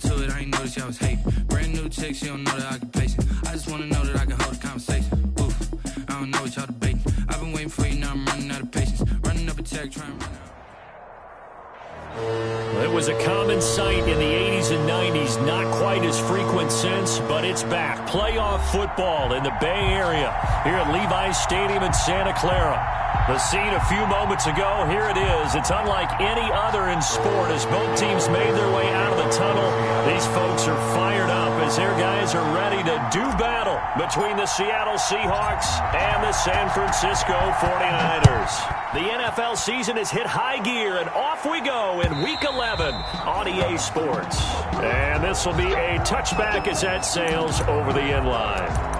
into it, I ain't noticed y'all was hating. Brand new chick, she don't know that I can pace it. I just wanna know that I can hold a conversation. Oof, I don't know what y'all debating. I've been waiting for you, now I'm running out of patience. Running up a check, trying to run out. It was a common sight in the 80s and 90s, not quite as frequent since, but it's back. Playoff football in the Bay Area here at Levi's Stadium in Santa Clara. The scene a few moments ago, here it is. It's unlike any other in sport as both teams made their way out of the tunnel. These folks are fired up as their guys are ready to do battle between the Seattle Seahawks and the San Francisco 49ers. The NFL season has hit high gear, and off we go in Week 11 on EA Sports. And this will be a touchback as that sails over the end line.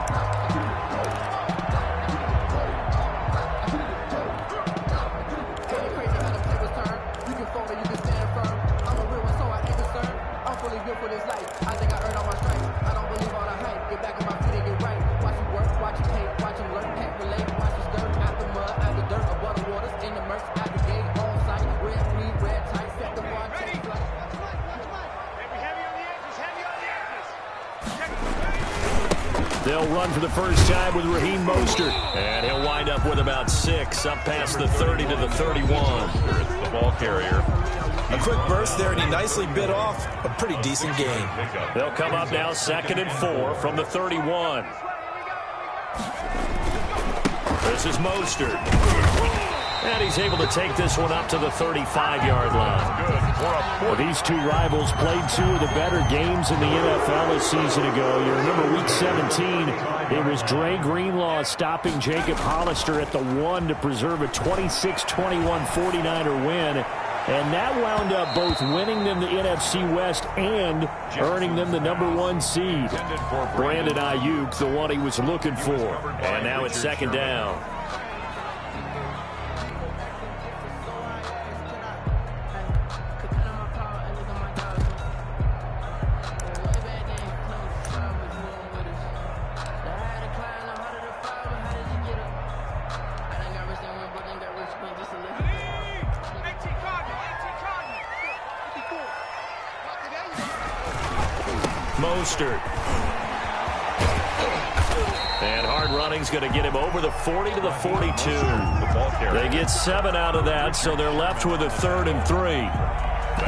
They'll run for the first time with Raheem Mostert. And he'll wind up with about 6, up past the 30 to the 31. The ball carrier. A quick burst there, and he nicely bit off a pretty decent gain. They'll come up now 2nd and 4 from the 31. This is Mostert. And he's able to take this one up to the 35-yard line. Well, these two rivals played 2 of the better games in the NFL a season ago. You remember Week 17, it was Dre Greenlaw stopping Jacob Hollister at the 1 to preserve a 26-21 49er win. And that wound up both winning them the NFC West and earning them the #1 seed. Brandon Ayuk, the one he was looking for. And now it's 2nd down. Mostert. And hard running's going to get him over the 40 to the 42. They get 7 out of that, so they're left with a 3rd and 3.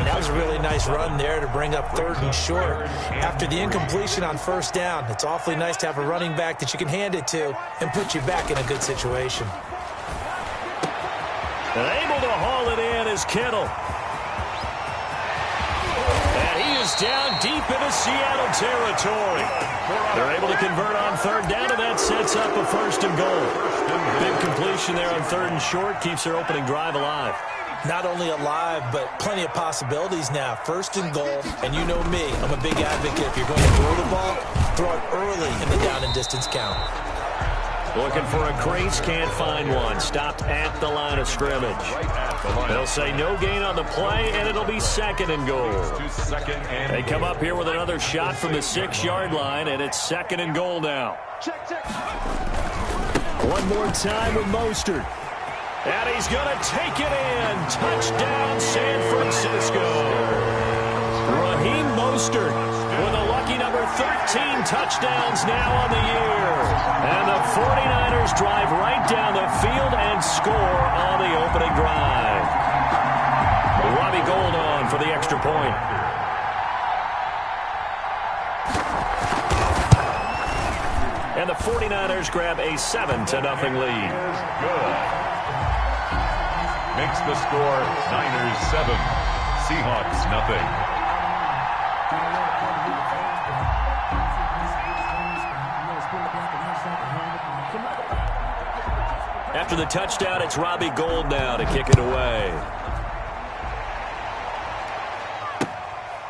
That was a really nice run there to bring up 3rd and short. After the incompletion on 1st down, it's awfully nice to have a running back that you can hand it to and put you back in a good situation. And able to haul it in is Kittle. Down deep into Seattle territory. They're able to convert on 3rd down, and that sets up a 1st and goal. Big completion there on 3rd and short keeps their opening drive alive. Not only alive, but plenty of possibilities now. 1st and goal, and you know me, I'm a big advocate. If you're going to throw the ball, throw it early in the down and distance count. Looking for a crease, can't find one. Stopped at the line of scrimmage. They'll say no gain on the play, and it'll be 2nd and goal. They come up here with another shot from the 6-yard line, and it's 2nd and goal now. One more time with Mostert. And he's going to take it in. Touchdown, San Francisco. Raheem Mostert with a lucky number 13 touchdowns now on the year. And the 49ers drive right down the field and score on the opening drive. Robbie Gould on for the extra point. And the 49ers grab a 7-0 lead. Good. Makes the score Niners 7, Seahawks nothing. After the touchdown, it's Robbie Gould now to kick it away.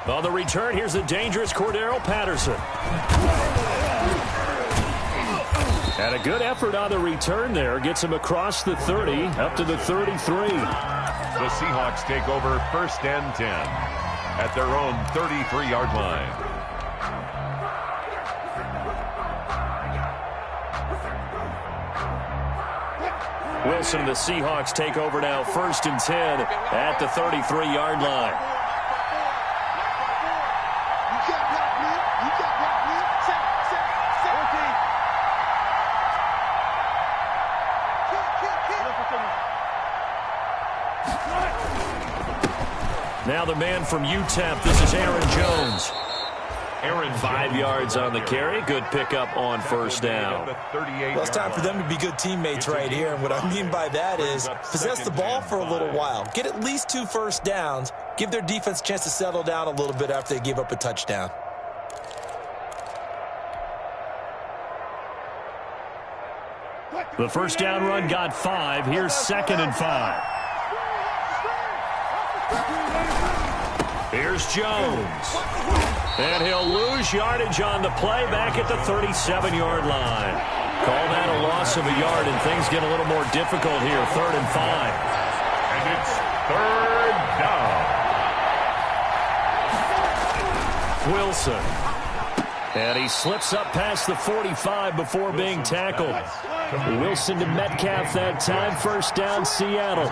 On the return, here's the dangerous Cordero Patterson. And a good effort on the return there. Gets him across the 30, up to the 33. The Seahawks take over 1st and 10 at their own 33-yard line. Wilson and the Seahawks take over now 1st and 10 at the 33-yard line. Now the man from UTEP, this is Aaron Jones. 5 yards on the carry. Good pickup on first down. Well, it's time for them to be good teammates right here. And what I mean by that is possess the ball for a little while. Get at least 2 first downs. Give their defense a chance to settle down a little bit after they give up a touchdown. The first down run got 5. Here's 2nd and 5. Here's Jones. And he'll lose yardage on the play back at the 37-yard line. Call that a loss of a yard, and things get a little more difficult here. 3rd and 5. And it's 3rd down. Wilson. And he slips up past the 45 before being tackled. Wilson to Metcalf that time. First down, Seattle.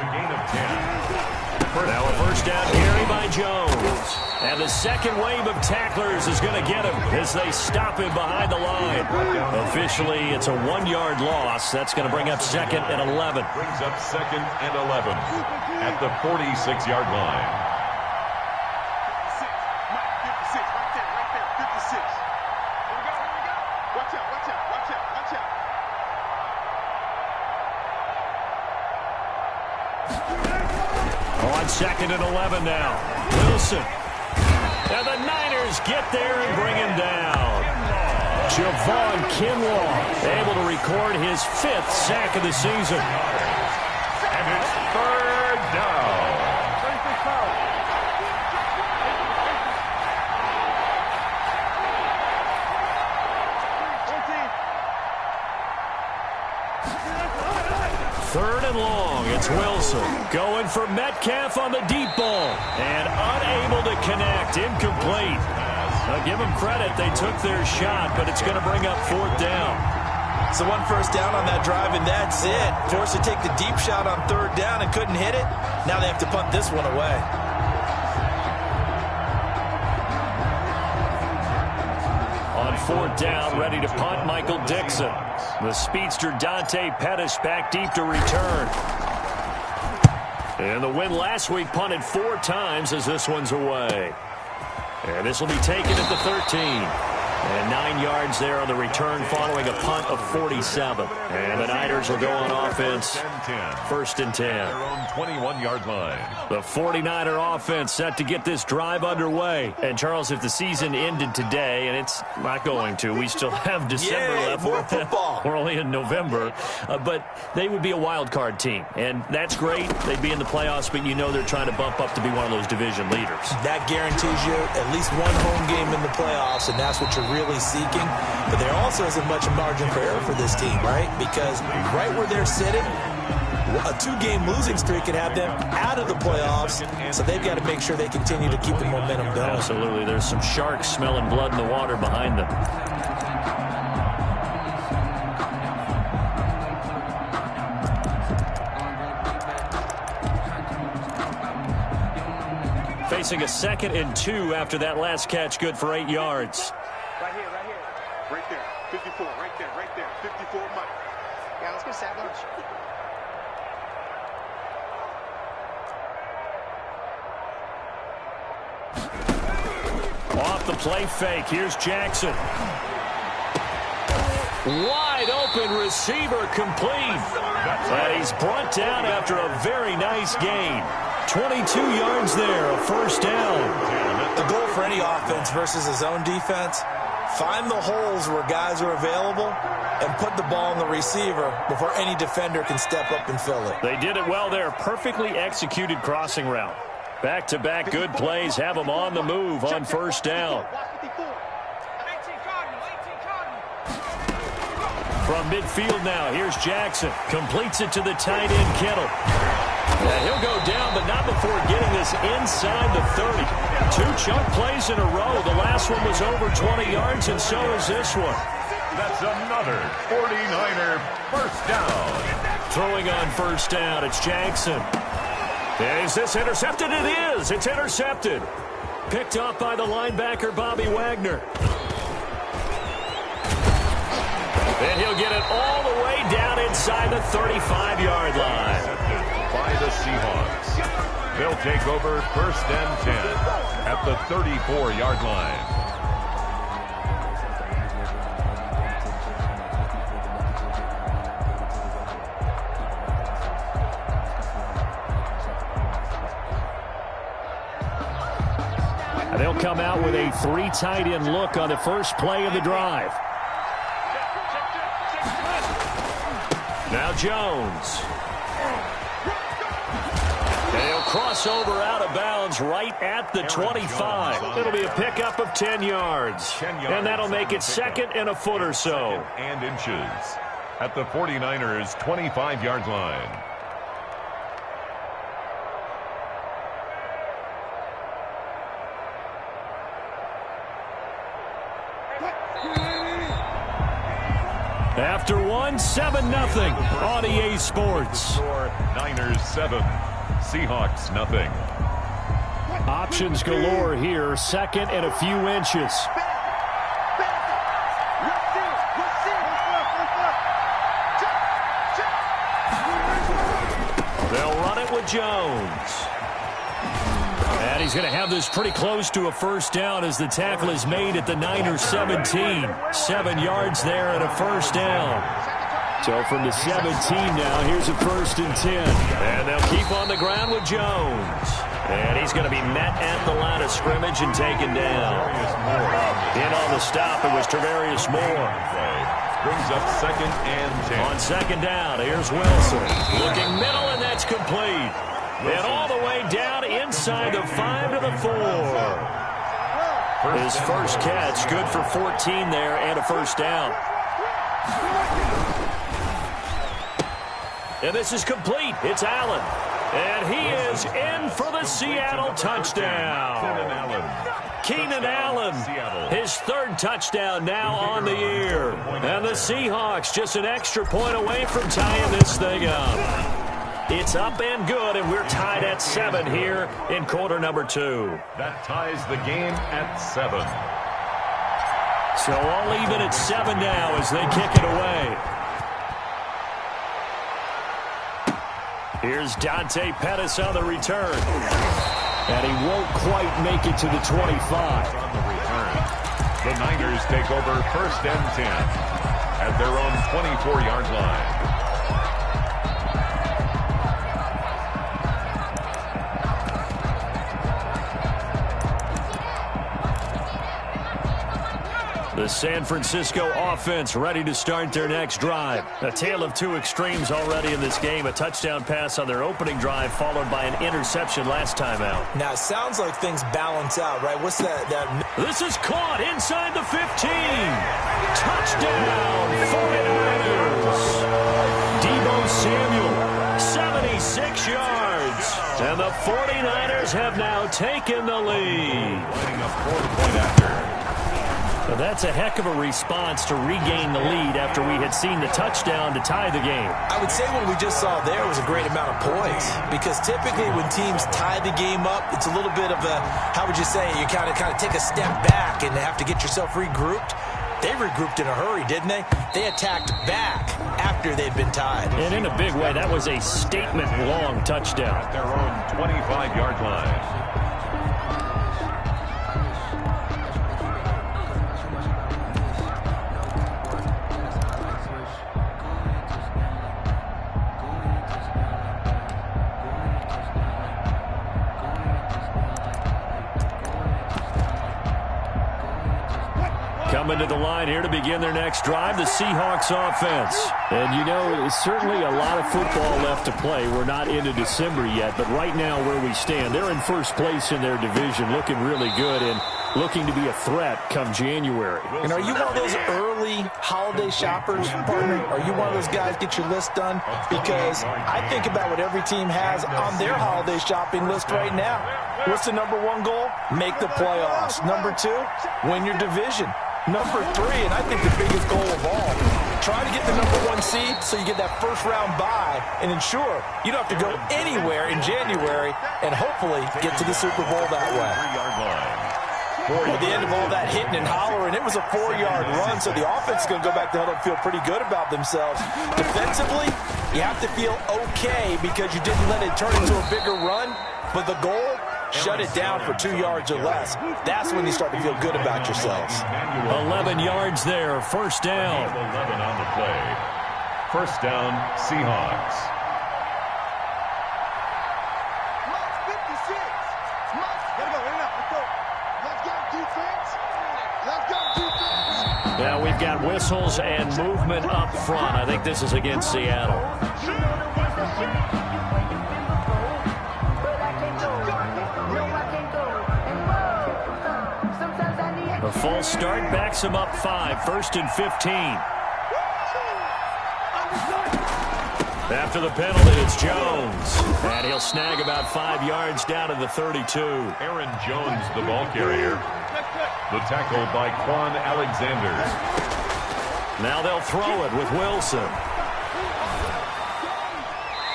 Now a first down carry by Jones. And the second wave of tacklers is going to get him as they stop him behind the line. Officially, it's a 1-yard loss. That's going to bring up 2nd and 11. Brings up 2nd and 11 at the 46-yard line. On 2nd and 11 now. Wilson. And the Niners get there and bring him down. Javon Kinlaw able to record his 5th sack of the season. And it's 3rd down. Third and long. It's Wilson going for Metcalf on the deep ball and unable to connect. Incomplete. Now give them credit. They took their shot, but it's going to bring up 4th down. So 1 first down on that drive, and that's it. Forced to take the deep shot on 3rd down and couldn't hit it. Now they have to punt this one away. On 4th down, ready to punt, Michael Dixon. The speedster Dante Pettis back deep to return. And the win last week punted 4 times as this one's away. And this will be taken at the 13. And 9 yards there on the return following a punt of 47. And the Niners will go on offense. 1st and 10. Their own 21-yard line. The 49er offense set to get this drive underway. And, Charles, if the season ended today, and it's not going to, we still have December left. More football. We're only in November. But they would be a wild card team. And that's great. They'd be in the playoffs, but you know they're trying to bump up to be one of those division leaders. That guarantees you at least 1 home game in the playoffs, and that's what you're really seeking. But there also isn't much margin for error for this team, right? Because right where they're sitting, a 2-game losing streak could have them out of the playoffs, so they've got to make sure they continue to keep the momentum going. Absolutely. There's some sharks smelling blood in the water behind them. Facing a 2nd and 2 after that last catch, good for 8 yards. Right here. Right there. 54, right there. 54, Mike. Yeah, let's go sat lunch. Off the play fake. Here's Jackson. Wide open receiver complete. And he's brought down after a very nice gain. 22 yards there, a first down. The goal for any offense versus his own defense, find the holes where guys are available and put the ball in the receiver before any defender can step up and fill it. They did it well there. Perfectly executed crossing route. Back-to-back good plays have them on the move on first down. From midfield now, here's Jackson. Completes it to the tight end, Kittle. And he'll go down, but not before getting this inside the 30. 2 chunk plays in a row. The last one was over 20 yards, and so is this one. That's another 49er first down. Throwing on first down, it's Jackson. Is this intercepted? It is. It's intercepted. Picked up by the linebacker, Bobby Wagner. And he'll get it all the way down inside the 35-yard line. By the Seahawks. They'll take over 1st and 10 at the 34-yard line. They'll come out with a 3 tight end look on the first play of the drive. Now Jones. They'll cross over out of bounds right at the 25. It'll be a pickup of 10 yards. And that'll make it 2nd and a foot or so. And inches at the 49ers' 25-yard line. After 1, 7-0 on EA Sports. Niners 7, Seahawks nothing. Options galore here, 2nd and a few inches. They'll run it with Jones. And he's going to have this pretty close to a first down as the tackle is made at the Niners 17. 7 yards there and a first down. So from the 17 now, here's a 1st and 10. And they'll keep on the ground with Jones. And he's going to be met at the line of scrimmage and taken down. In on the stop, it was Tarvarius Moore. Brings up 2nd and 10. On 2nd down, here's Wilson. Looking middle, and that's complete. And all the way down inside the 5 to the 4. His first catch, good for 14 there and a first down. And this is complete. It's Allen. And he is in for the Seattle touchdown. Keenan Allen, his 3rd touchdown now on the year. And the Seahawks just an extra point away from tying this thing up. It's up and good, and we're tied at 7 here in quarter number 2. That ties the game at 7. So all even at 7 now as they kick it away. Here's Dante Pettis on the return. And he won't quite make it to the 25. On the return, the Niners take over 1st and 10 at their own 24-yard line. The San Francisco offense ready to start their next drive. A tale of 2 extremes already in this game. A touchdown pass on their opening drive followed by an interception last time out. Now, it sounds like things balance out, right? What's that? This is caught inside the 15. Touchdown, 49ers. Deebo Samuel, 76 yards. And the 49ers have now taken the lead. Lining up 4-point after. Well, that's a heck of a response to regain the lead after we had seen the touchdown to tie the game. I would say what we just saw there was a great amount of poise, because typically when teams tie the game up, it's a little bit of a, how would you say, you kind of take a step back and have to get yourself regrouped. They regrouped in a hurry, didn't they? They attacked back after they'd been tied. And in a big way, that was a statement-long touchdown. At their own 25-yard line. Coming to the line here to begin their next drive, the Seahawks offense. And, you know, there's certainly a lot of football left to play. We're not into December yet, but right now where we stand, they're in first place in their division, looking really good and looking to be a threat come January. And are you one of those early holiday shoppers, partner? Are you one of those guys get your list done? Because I think about what every team has on their holiday shopping list right now. What's the number 1 goal? Make the playoffs. Number 2, win your division. Number 3, and I think the biggest goal of all, try to get the number 1 seed so you get that first-round bye and ensure you don't have to go anywhere in January and hopefully get to the Super Bowl that way. At the end of all that hitting and hollering, it was a 4-yard run, so the offense is going to go back to huddle and feel pretty good about themselves. Defensively, you have to feel okay because you didn't let it turn into a bigger run. But the goal, shut it down for 2 yards or less. That's when you start to feel good about yourselves. 11 yards there, first down. 11 on the play. First down, Seahawks. Now we've got whistles and movement up front. I think this is against Seattle. A false start backs him up 5, first and 15. After the penalty, it's Jones. And he'll snag about 5 yards down to the 32. Aaron Jones, the ball carrier. The tackle by Quan Alexander. Now they'll throw it with Wilson.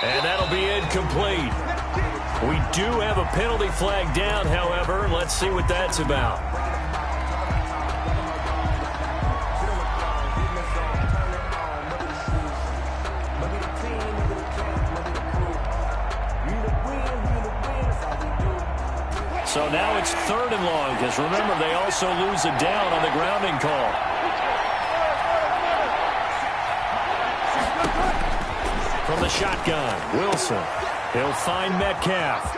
And that'll be incomplete. We do have a penalty flag down, however. Let's see what that's about. So now it's 3rd and long, because remember, they also lose a down on the grounding call. From the shotgun, Wilson. He'll find Metcalf.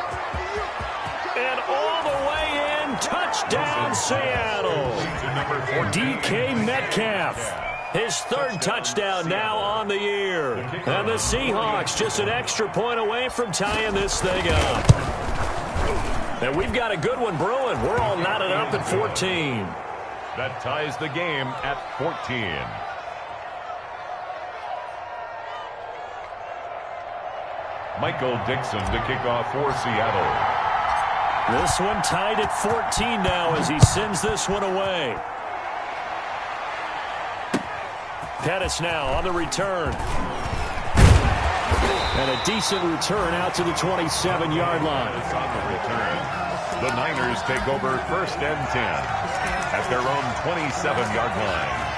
And all the way in, touchdown Seattle. DK Metcalf. His 3rd touchdown now on the year. And the Seahawks just an extra point away from tying this thing up. And we've got a good one brewing. We're all knotted up at 14. That ties the game at 14. Michael Dixon to kick off for Seattle. This one tied at 14 now as he sends this one away. Pettis now on the return. And a decent return out to the 27-yard line. On the return. The Niners take over 1st and 10 at their own 27-yard line.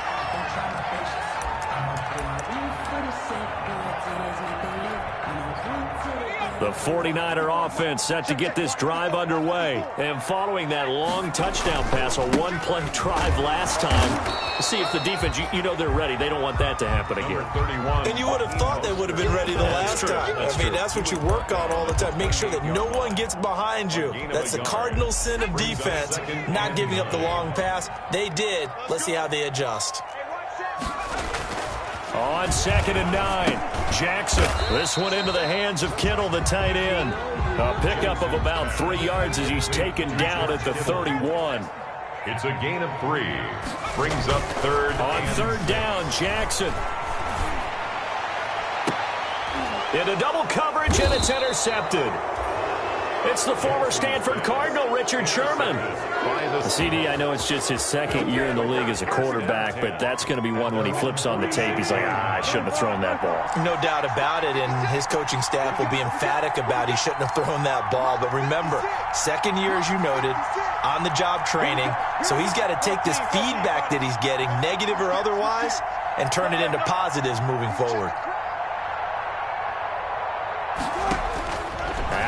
The 49er offense set to get this drive underway. And following that long touchdown pass, a one-play drive last time, see if the defense, you know they're ready. They don't want that to happen again. 31. And you would have thought they would have been ready the last time. I mean, that's what you work on all the time. Make sure that no one gets behind you. That's the cardinal sin of defense, not giving up the long pass. They did. Let's see how they adjust. On 2nd and 9, Jackson. This one into the hands of Kittle, the tight end. A pickup of about 3 yards as he's taken down at the 31. It's a gain of 3. Brings up 3rd. On 3rd down, Jackson. Into double coverage, and it's intercepted. It's the former Stanford Cardinal, Richard Sherman. The CD, I know it's just his 2nd year in the league as a quarterback, but that's going to be one when he flips on the tape. He's like, I shouldn't have thrown that ball. No doubt about it, and his coaching staff will be emphatic about he shouldn't have thrown that ball. But remember, 2nd year, as you noted, on-the-job training, so he's got to take this feedback that he's getting, negative or otherwise, and turn it into positives moving forward.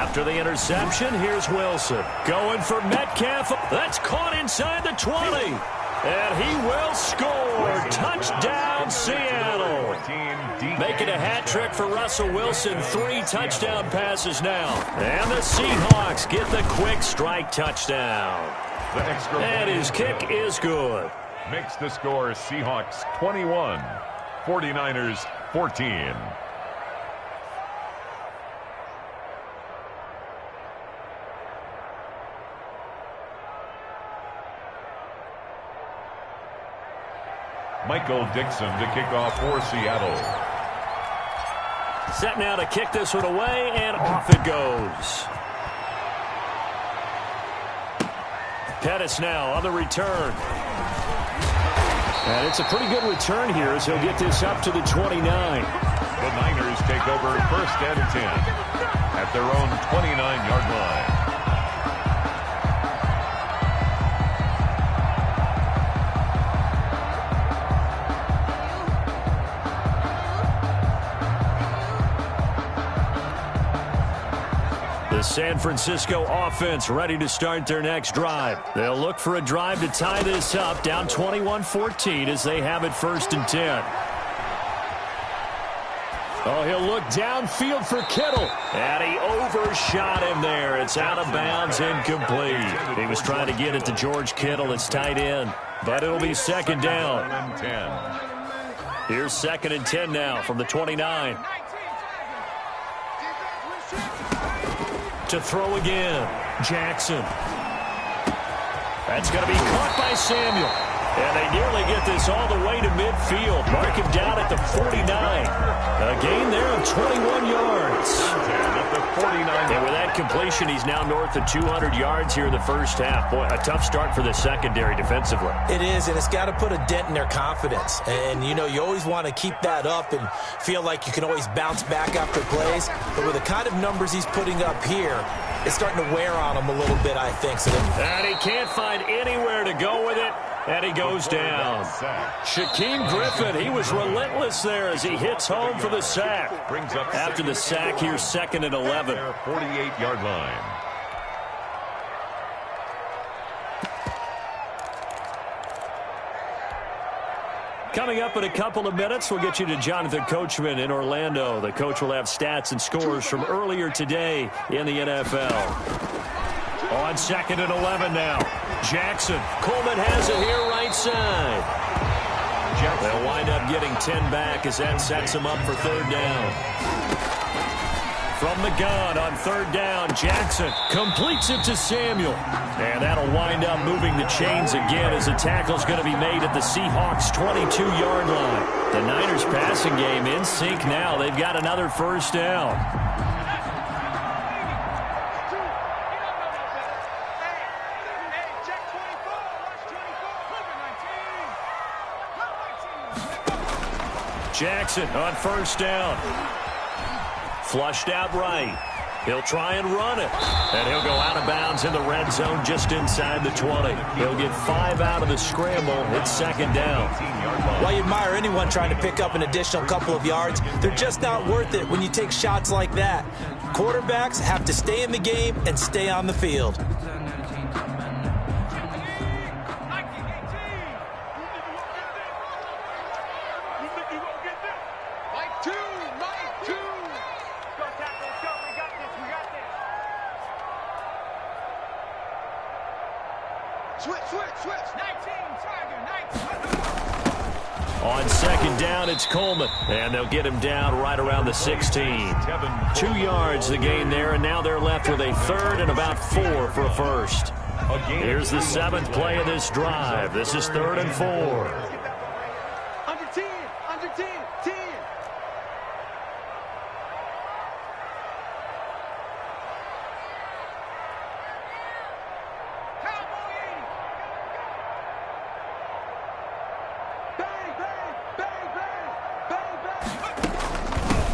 After the interception, here's Wilson. Going for Metcalf. That's caught inside the 20. And he will score. Touchdown, Seattle. Making a hat trick for Russell Wilson. 3 touchdown passes now. And the Seahawks get the quick strike touchdown. And his kick is good. Makes the score Seahawks 21, 49ers 14. Michael Dixon to kick off for Seattle. Set now to kick this one away, and off it goes. Pettis now on the return. And it's a pretty good return here as he'll get this up to the 29. The Niners take over 1st and 10 at their own 29-yard line. The The San Francisco offense ready to start their next drive. They'll look for a drive to tie this up, down 21-14 as they have it 1st and 10. Oh, he'll look downfield for Kittle. And he overshot him there. It's out of bounds, incomplete. He was trying to get it to George Kittle, his tight end. But it'll be 2nd down. Here's 2nd and 10 now from the 29. To throw again. Jackson. That's going to be caught by Samuel. And they nearly get this all the way to midfield. Mark him down at the 49. A gain there of 21 yards. And with that completion, he's now north of 200 yards here in the first half. Boy, a tough start for the secondary defensively. It is, and it's got to put a dent in their confidence. And, you know, you always want to keep that up and feel like you can always bounce back after plays. But with the kind of numbers he's putting up here, it's starting to wear on him a little bit, I think. And he can't find anywhere to go with it. And he goes down. Shaquem Griffin, he was relentless there as he hits home for the sack. After the sack, here's 2nd and 11. 48-yard line. Coming up in a couple of minutes, we'll get you to Jonathan Coachman in Orlando. The coach will have stats and scores from earlier today in the NFL. On 2nd and 11 now. Jackson. Coleman has it here right side. They'll wind up getting 10 back as that sets them up for 3rd down. From the gun on 3rd down, Jackson completes it to Samuel. And that'll wind up moving the chains again as the tackle's going to be made at the Seahawks' 22-yard line. The Niners passing game in sync now. They've got another 1st down. Jackson on 1st down. Flushed out right. He'll try and run it. And he'll go out of bounds in the red zone just inside the 20. He'll get 5 out of the scramble. It's 2nd down. While you admire anyone trying to pick up an additional couple of yards, they're just not worth it when you take shots like that. Quarterbacks have to stay in the game and stay on the field. On 2nd down, it's Coleman. And they'll get him down right around the 16. 2 yards the gain there, and now they're left with a 3rd and about 4 for a 1st. Here's the 7th play of this drive. This is 3rd and 4. Under 10, 10.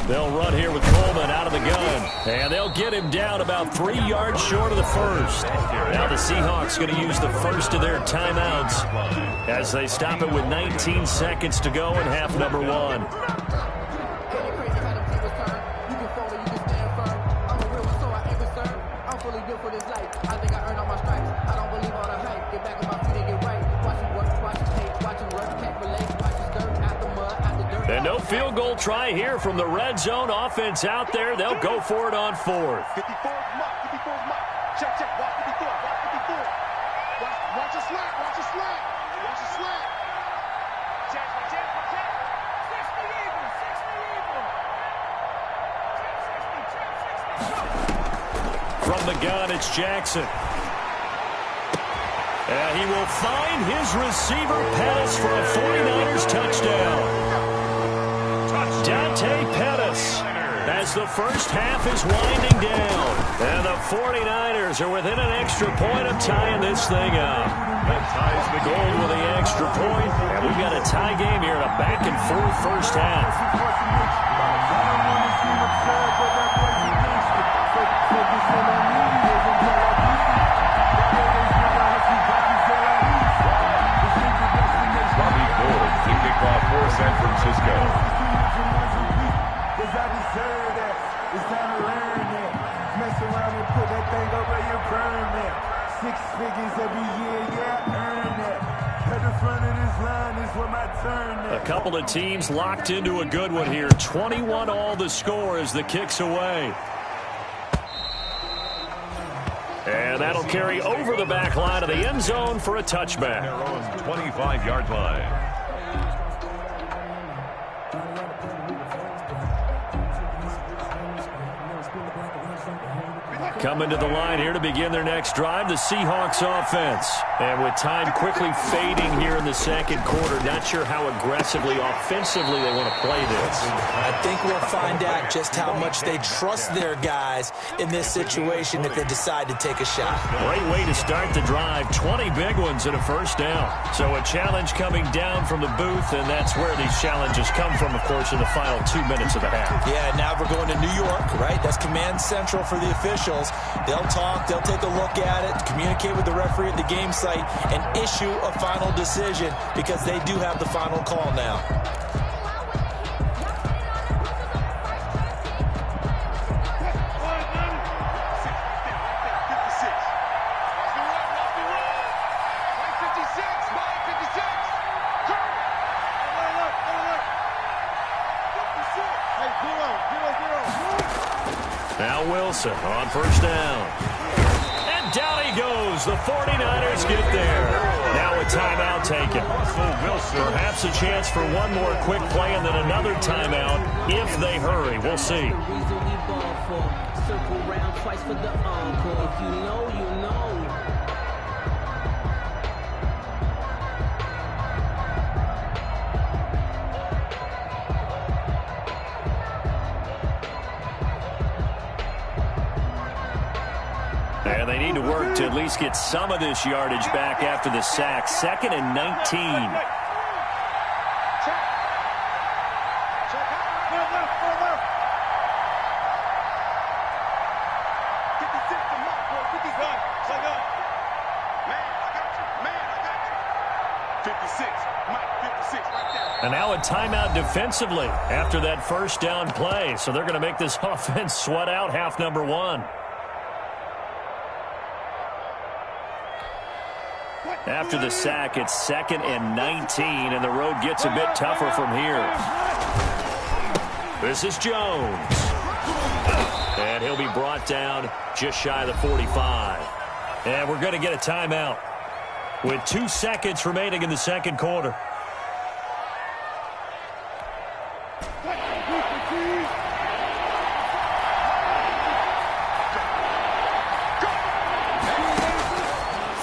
They'll run here with Coleman out of the gun. And they'll get him down about 3 yards short of the 1st. Now the Seahawks going to use the 1st of their timeouts as they stop it with 19 seconds to go in half number 1. And no field goal try here from the red zone. Offense out there. They'll go for it on 4th. 54's mark. Check. Watch 54. Watch the slant. Watch the slant. Check. 60 even. From the gun, it's Jackson. And he will find his receiver Pettis for a 49ers touchdown. Dante Pettis as the first half is winding down. And the 49ers are within an extra point of tying this thing up. That ties the goal with the extra point. And we've got a tie game here in a back-and-forth first half. Robbie Gould to kick off for San Francisco. I deserve that. It's time to learn that. Mess around and put everything over your permit. 6 figures every year, yeah, earn it. At the front of this line is where my turn is. A couple of teams locked into a good one here. 21 all the score as the kick's away. And that'll carry over the back line of the end zone for a touchback. Their own 25-yard line. Coming to the line here to begin their next drive, the Seahawks offense. And with time quickly fading here in the second quarter, not sure how aggressively, offensively they want to play this. I think we'll find out just how much they trust their guys in this situation if they decide to take a shot. Great way to start the drive. 20 big ones and a first down. So a challenge coming down from the booth, and that's where these challenges come from, of course, in the final 2 minutes of the half. Yeah, now we're going to New York, right? That's command central for the officials. They'll talk, they'll take a look at it, communicate with the referee at the game site, and issue a final decision because they do have the final call now. Now Wilson on first down. And down he goes. The 49ers get there. Now a timeout taken. Perhaps a chance for one more quick play and then another timeout if they hurry. We'll see. Circle round twice for the encore. If you know, you know. And they need to work to at least get some of this yardage back after the sack. 2nd and 19. And now a timeout defensively after that first down play. So they're going to make this offense sweat out half number one. After the sack, it's 2nd and 19, and the road gets a bit tougher from here. This is Jones. And he'll be brought down just shy of the 45. And we're going to get a timeout with 2 seconds remaining in the second quarter.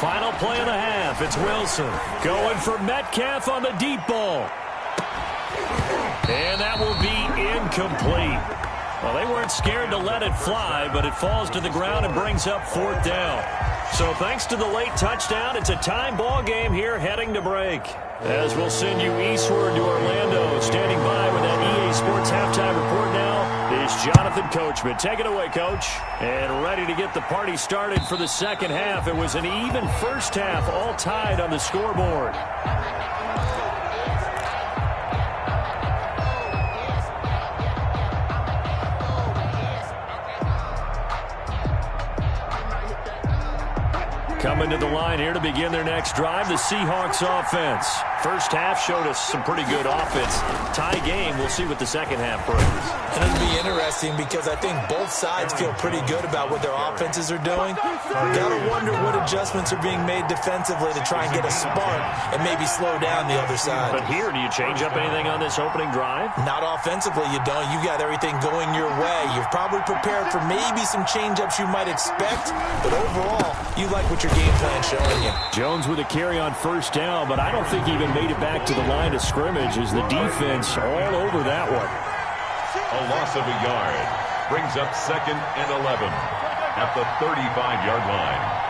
Final play of the half. It's Wilson going for Metcalf on the deep ball. And that will be incomplete. Well, they weren't scared to let it fly, but it falls to the ground and brings up 4th down. So thanks to the late touchdown, it's a time ball game here heading to break. As we'll send you eastward to Orlando. Standing by with that EA Sports halftime report now is Jonathan Coachman. Take it away, Coach. And ready to get the party started for the second half. It was an even first half, all tied on the scoreboard. Coming to the line here to begin their next drive, the Seahawks offense. First half showed us some pretty good offense. Tie game, we'll see what the second half brings. And it'll be interesting because I think both sides feel pretty good about what their offenses are doing. Got to wonder what adjustments are being made defensively to try and get a spark and maybe slow down the other side. But here, do you change up anything on this opening drive? Not offensively, you don't. You got everything going your way. You've probably prepared for maybe some change-ups you might expect, but overall, you like what your game plan showing you. Jones with a carry on first down, but I don't think he even made it back to the line of scrimmage as the defense all over that one. A loss of a yard brings up 2nd and 11 at the 35-yard line.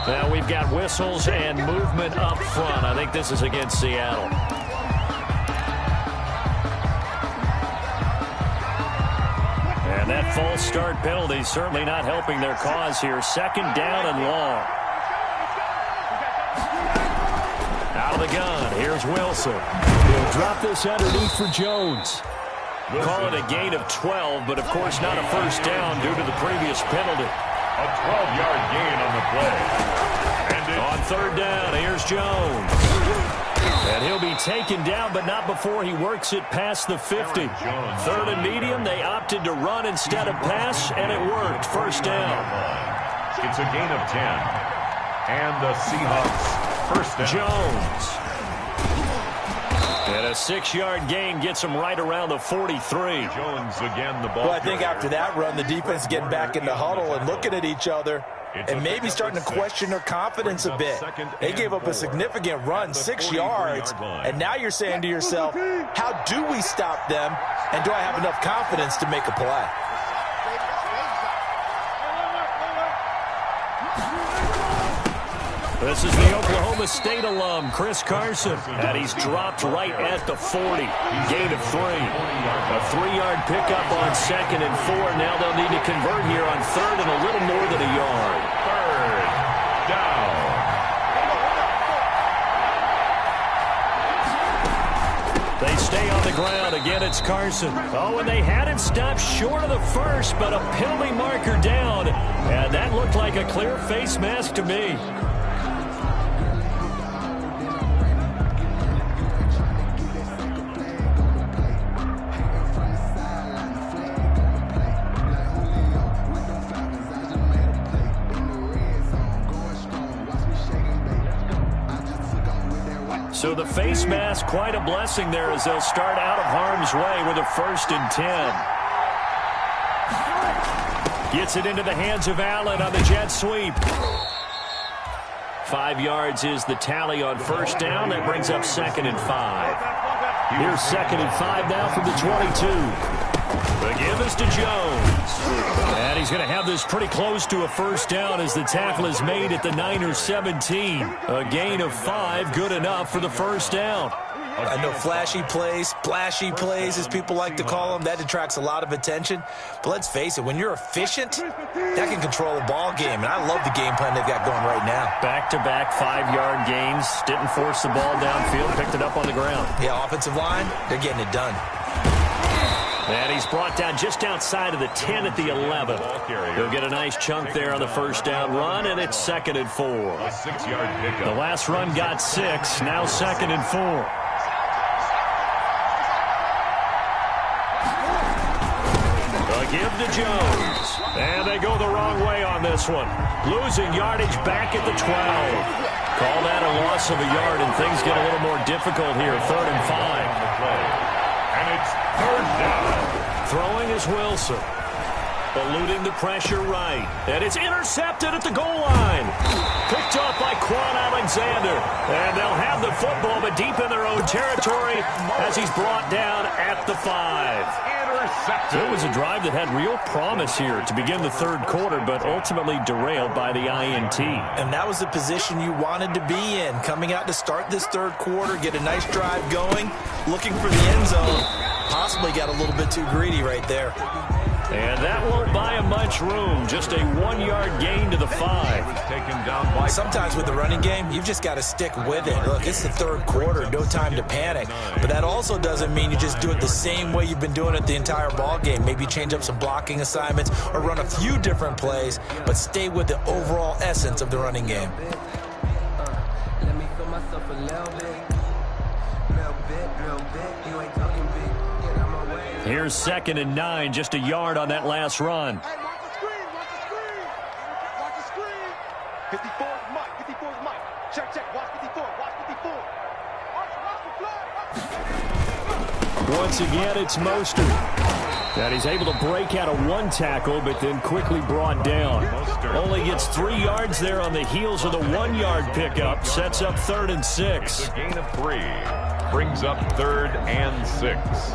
Now we've got whistles and movement up front. I think this is against Seattle. And that false start penalty certainly not helping their cause here. 2nd down and long. the gun, here's Wilson. He'll drop this underneath for Jones. Call it a gain of 12, but of course not a first down due to the previous penalty. A 12-yard gain on the play. And on third down, here's Jones. And he'll be taken down, but not before he works it past the 50. Third and medium, they opted to run instead of pass, and it worked. First down. It's a gain of 10. And the Seahawks first down. Jones. And a 6-yard gain gets him right around the 43. Jones again, the ball. Well, I think after that run, the defense getting back in the huddle and looking at each other and maybe starting to question their confidence a bit. They gave up a significant run, 6 yards, and now you're saying to yourself, how do we stop them, and do I have enough confidence to make a play? This is the Oklahoma State alum, Chris Carson, and he's dropped right at the 40. Gain of 3. A 3-yard pickup on 2nd and 4. Now they'll need to convert here on 3rd and a little more than a yard. Third down. They stay on the ground. Again, it's Carson. Oh, and they had it stopped short of the first, but a penalty marker down. And that looked like a clear face mask to me. So the face mask, quite a blessing there as they'll start out of harm's way with a 1st and 10. Gets it into the hands of Allen on the jet sweep. 5 yards is the tally on first down. That brings up 2nd and 5. Here's 2nd and 5 now from the 22. The give is to Jones. And he's going to have this pretty close to a first down as the tackle is made at the Niners 17. A gain of 5, good enough for the first down. I know flashy plays, splashy plays, as people like to call them, that attracts a lot of attention. But let's face it, when you're efficient, that can control a ball game. And I love the game plan they've got going right now. Back-to-back 5-yard gains. Didn't force the ball downfield, picked it up on the ground. Yeah, offensive line, they're getting it done. And he's brought down just outside of the 10 at the 11. He'll get a nice chunk there on the first down run, and it's 2nd and 4. A 6-yard pickup. The last run got 6, now 2nd and 4. A give to Jones. And they go the wrong way on this one. Losing yardage back at the 12. Call that a loss of a yard, and things get a little more difficult here. 3rd and 5. And it's 3rd down. Throwing is Wilson. Eluding the pressure right. And it's intercepted at the goal line. Picked off by Quan Alexander. And they'll have the football, but deep in their own territory as he's brought down at the 5. So it was a drive that had real promise here to begin the 3rd quarter, but ultimately derailed by the INT. And that was the position you wanted to be in, coming out to start this 3rd quarter, get a nice drive going, looking for the end zone. Possibly got a little bit too greedy right there. And that won't buy him much room. Just a 1-yard gain to the 5. Taken down by. Sometimes with the running game, you've just got to stick with it. Look, it's the 3rd quarter, no time to panic. But that also doesn't mean you just do it the same way you've been doing it the entire ball game. Maybe change up some blocking assignments or run a few different plays, but stay with the overall essence of the running game. Let me feel myself a little bit. You ain't talking big. Get out my way. Here's 2nd and 9, just a yard on that last run. Hey, watch the screen, watch the screen. 54 is Mike, 54 is Mike. Check, watch 54, watch 54. Watch the flag. Once again, it's Mostert. And he's able to break out of 1 tackle, but then quickly brought down. Only gets 3 yards there on the heels of the 1-yard pickup. Sets up 3rd and 6. A gain of 3. Brings up 3rd and 6.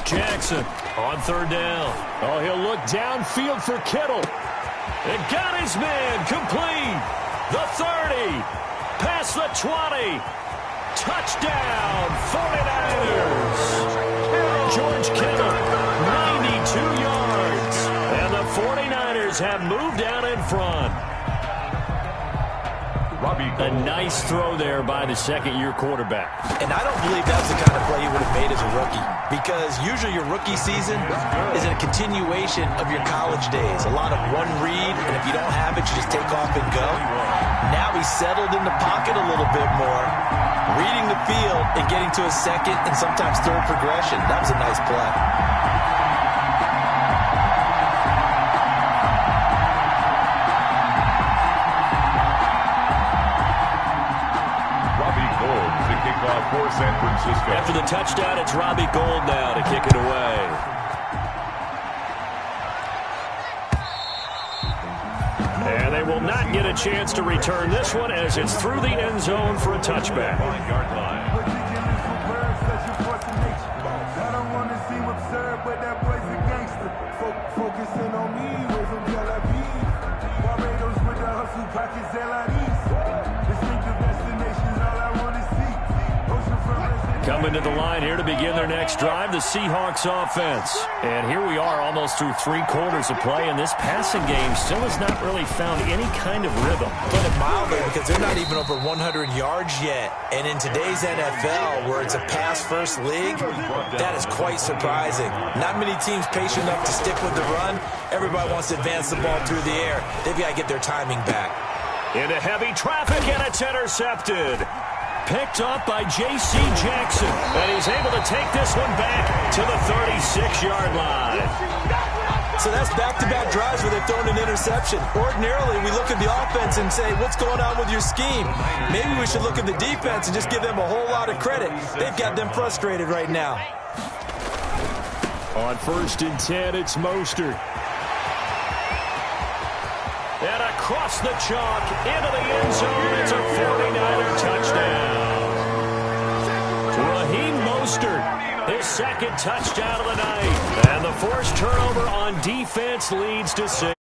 Jackson on third down. Oh, he'll look downfield for Kittle. And got his man complete. The 30. Past the 20. Touchdown, 49ers. George Kittle, 92 yards. And the 49ers have moved out in front. A nice throw there by the second-year quarterback. And I don't believe that was the kind of play he would have made as a rookie, because usually your rookie season is a continuation of your college days. A lot of one read, and if you don't have it, you just take off and go. Now he's settled in the pocket a little bit more, reading the field and getting to a second and sometimes third progression. That was a nice play. For San Francisco. After the touchdown, it's Robbie Gould now to kick it away. And they will not get a chance to return this one as it's through the end zone for a touchback. Yard line. I don't want to seem absurd, but that boy's a gangster. Focusing on me, way from Tel Aviv. Barbados with the hustle, pockets LIDs. Distinctive destinations, all I want to see. Coming to the line here to begin their next drive, the Seahawks offense. And here we are almost through 3 quarters of play, and this passing game still has not really found any kind of rhythm. Put it mildly, because they're not even over 100 yards yet. And in today's NFL, where it's a pass-first league, that is quite surprising. Not many teams patient enough to stick with the run. Everybody wants to advance the ball through the air. They've got to get their timing back. Into heavy traffic, and it's intercepted. Picked up by J.C. Jackson. And he's able to take this one back to the 36-yard line. So that's back-to-back drives where they've thrown an interception. Ordinarily, we look at the offense and say, what's going on with your scheme? Maybe we should look at the defense and just give them a whole lot of credit. They've got them frustrated right now. On 1st and 10, it's Mostert. And across the chalk, into the end zone, it's a 49er touchdown. Raheem Mostert, his second touchdown of the night. And the forced turnover on defense leads to 6.